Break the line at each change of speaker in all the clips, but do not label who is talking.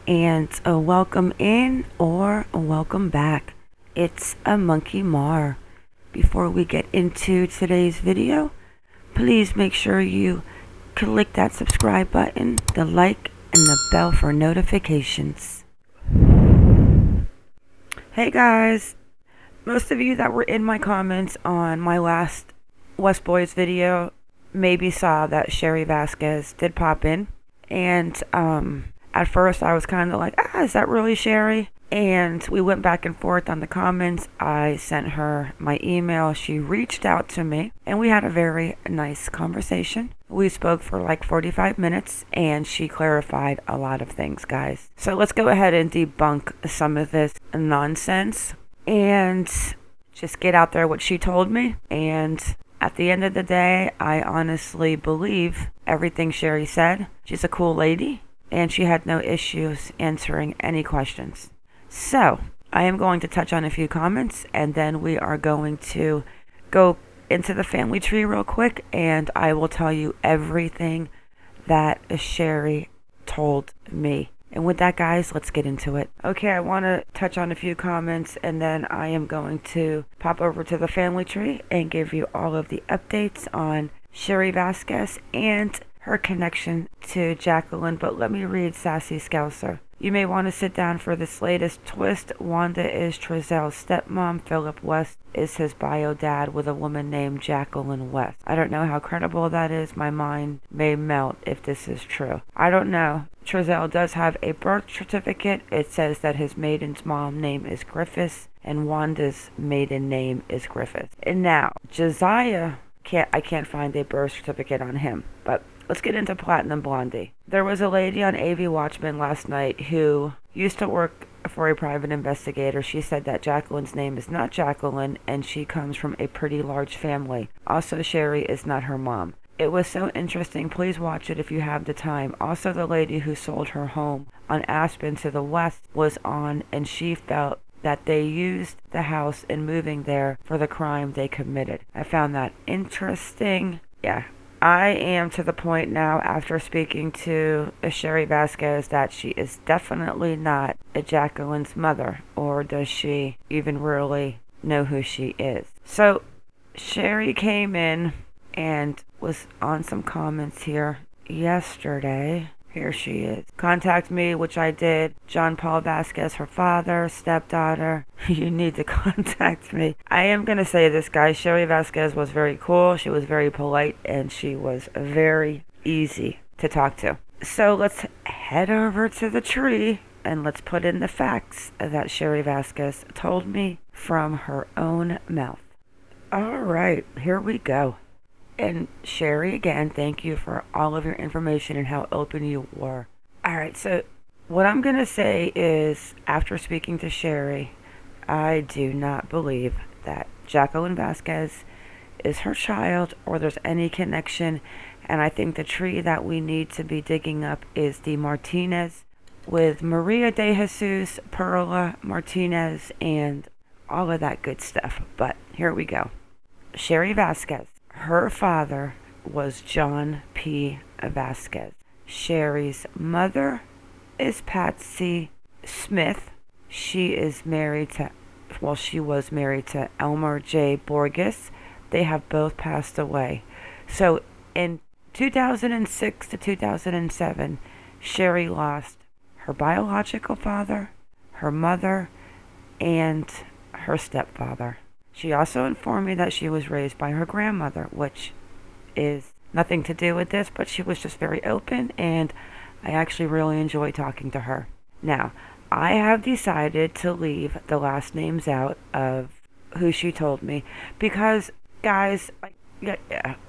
and a welcome in or a welcome back. It's a Monkey Mar. Before we get into today's video, please make sure you click that subscribe button, the like, and the bell for notifications. Hey guys, most of you that were in my comments on my last West Boys video maybe saw that Cherri Vasquez did pop in, and at first I was kind of like, is that really Cherri? And we went back and forth on the comments. I sent her my email. She reached out to me and we had a very nice conversation. We spoke for like 45 minutes and she clarified a lot of things, guys. So let's go ahead and debunk some of this nonsense and just get out there what she told me. And at the end of the day, I honestly believe everything Cherri said. She's a cool lady and she had no issues answering any questions. So, I am going to touch on a few comments and then we are going to go into the family tree real quick and I will tell you everything that Cherri told me. And with that, guys, let's get into it. Okay, I want to touch on a few comments and then I am going to pop over to the family tree and give you all of the updates on Cherri Vasquez and her connection to Jaqueline. But let me read Sassy Scouser. You may want to sit down for this latest twist. Wanda is Trezel's stepmom. Philip West is his bio dad with a woman named Jaqueline West. I don't know how credible that is. My mind may melt if this is true. I don't know. Trezel does have a birth certificate. It says that his maiden's mom name is Griffiths and Wanda's maiden name is Griffiths. And now, Josiah, I can't find a birth certificate on him, but let's get into Platinum Blondie. There was a lady on AV Watchmen last night who used to work for a private investigator. She said that Jacqueline's name is not Jaqueline and she comes from a pretty large family. Also, Cherri is not her mom. It was so interesting. Please watch it if you have the time. Also, the lady who sold her home on Aspen to the west was on, and she felt that they used the house in moving there for the crime they committed. I found that interesting. Yeah. I am to the point now after speaking to Cherri Vasquez that she is definitely not a Jaqueline's mother, or does she even really know who she is? So Cherri came in and was on some comments here yesterday. Here she is. Contact me, which I did. John Paul Vasquez, her father, stepdaughter. You need to contact me. I am going to say this, guys. Cherri Vasquez was very cool. She was very polite, and she was very easy to talk to. So let's head over to the tree, and let's put in the facts that Cherri Vasquez told me from her own mouth. All right, here we go. And Cherri, again, thank you for all of your information and how open you were. Alright, so what I'm going to say is, after speaking to Cherri, I do not believe that Jaqueline Vasquez is her child or there's any connection. And I think the tree that we need to be digging up is the Martinez with Maria de Jesus, Perla Martinez, and all of that good stuff. But here we go. Cherri Vasquez. Her father was John P. Vasquez. Cherri's mother is Patsy Smith. She was married to Elmer J. Borges. They have both passed away. So in 2006 to 2007, Cherri lost her biological father, her mother, and her stepfather. She also informed me that she was raised by her grandmother, which is nothing to do with this, but she was just very open, and I actually really enjoyed talking to her. Now, I have decided to leave the last names out of who she told me because, guys,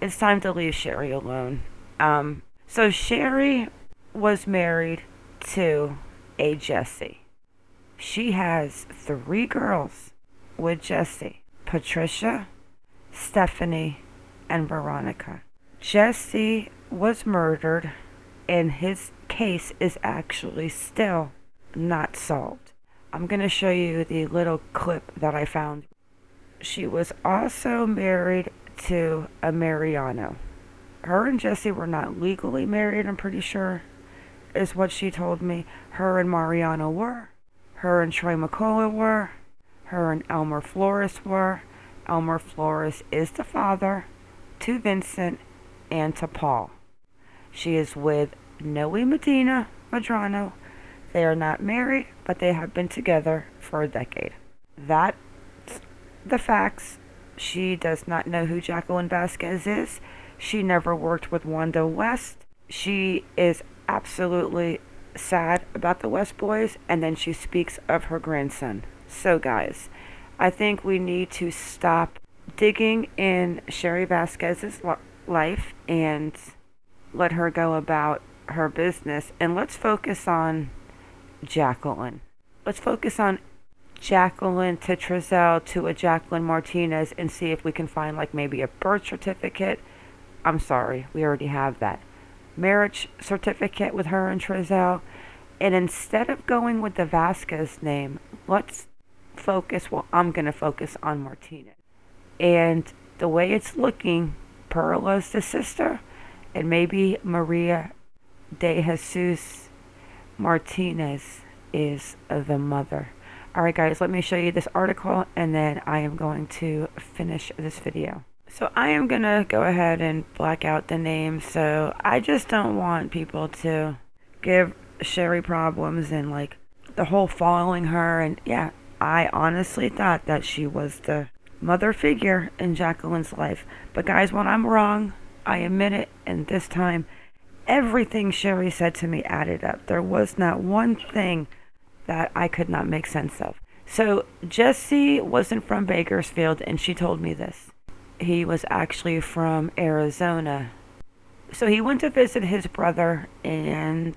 it's time to leave Cherri alone. So Cherri was married to a Jesse. She has 3 girls with Jesse. Patricia, Stephanie, and Veronica. Jesse was murdered and his case is actually still not solved. I'm going to show you the little clip that I found. She was also married to a Mariano. Her and Jesse were not legally married, I'm pretty sure. is what she told me her and Mariana were. Her and Troy McCullough were. Her and Elmer Flores were. Elmer Flores is the father to Vincent and to Paul. She is with Noe Medina Madrano. They are not married, but they have been together for a decade. That's the facts. She does not know who Jaqueline Vasquez is. She never worked with Wanda West. She is absolutely sad about the West boys, and then she speaks of her grandson. So guys, I think we need to stop digging in Cherri Vasquez's life and let her go about her business, and let's focus on Jaqueline. Let's focus on Jaqueline to Trezell to a Jaqueline Martinez and see if we can find like maybe a birth certificate. I'm sorry, we already have that. Marriage certificate with her and Trezell. And instead of going with the Vasquez name, let's focus, well, I'm going to focus on Martinez. And the way it's looking, Perla's the sister, and maybe Maria de Jesus Martinez is the mother. Alright guys, let me show you this article and then I am going to finish this video. So I am going to go ahead and black out the names, so I just don't want people to give Cherri problems and like the whole following her. And yeah, I honestly thought that she was the mother figure in Jaqueline's life. But guys, when I'm wrong, I admit it, and this time everything Cherri said to me added up. There was not one thing that I could not make sense of. So Jesse wasn't from Bakersfield, and she told me this. He was actually from Arizona. So he went to visit his brother, and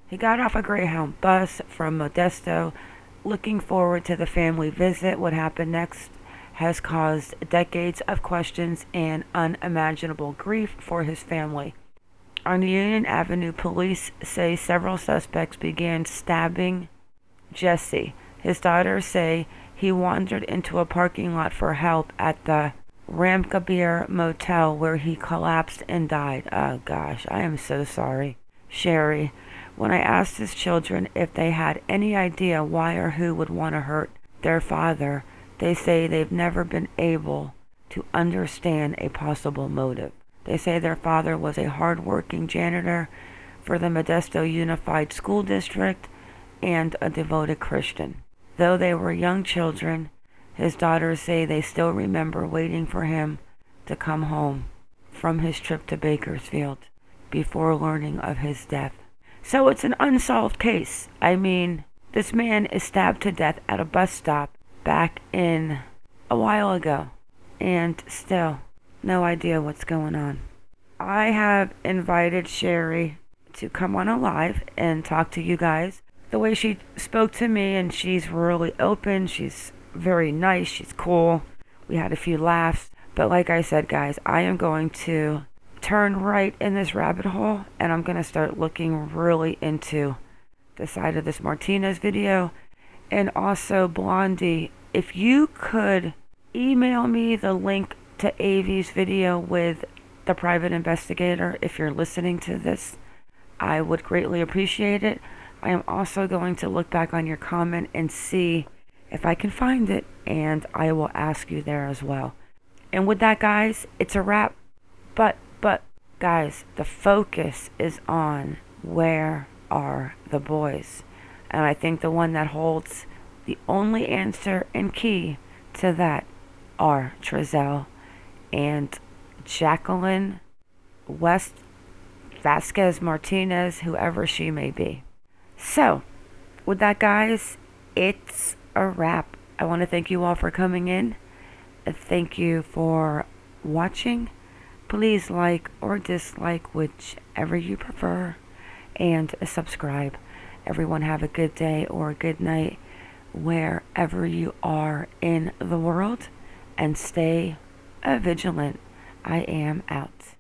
he got off a Greyhound bus from Modesto, looking forward to the family visit. What happened next has caused decades of questions and unimaginable grief for his family. On Union Avenue, police say several suspects began stabbing Jesse. His daughters say he wandered into a parking lot for help at the Ramkabir Motel where he collapsed and died. Oh gosh, I am so sorry. Cherri, when I asked his children if they had any idea why or who would want to hurt their father, they say they've never been able to understand a possible motive. They say their father was a hard-working janitor for the Modesto Unified School District and a devoted Christian. Though they were young children, his daughters say they still remember waiting for him to come home from his trip to Bakersfield before learning of his death. So it's an unsolved case. I mean, this man is stabbed to death at a bus stop back in a while ago, and still no idea what's going on. I have invited Cherri to come on a live and talk to you guys. The way she spoke to me, and she's really open, she's very nice, she's cool. We had a few laughs, but like I said guys, I am going to turn right in this rabbit hole, and I'm going to start looking really into the side of this Martinez video. And also, Blondie, if you could email me the link to Avi's video with the private investigator, if you're listening to this, I would greatly appreciate it. I am also going to look back on your comment and see if I can find it, and I will ask you there as well. And with that guys, it's a wrap. But guys, the focus is on where are the boys. And I think the one that holds the only answer and key to that are Trezell and Jaqueline Vasquez Martinez, whoever she may be. So, with that guys, it's a wrap. I want to thank you all for coming in. Thank you for watching. Please like or dislike, whichever you prefer, and subscribe. Everyone have a good day or a good night wherever you are in the world, and stay vigilant. I am out.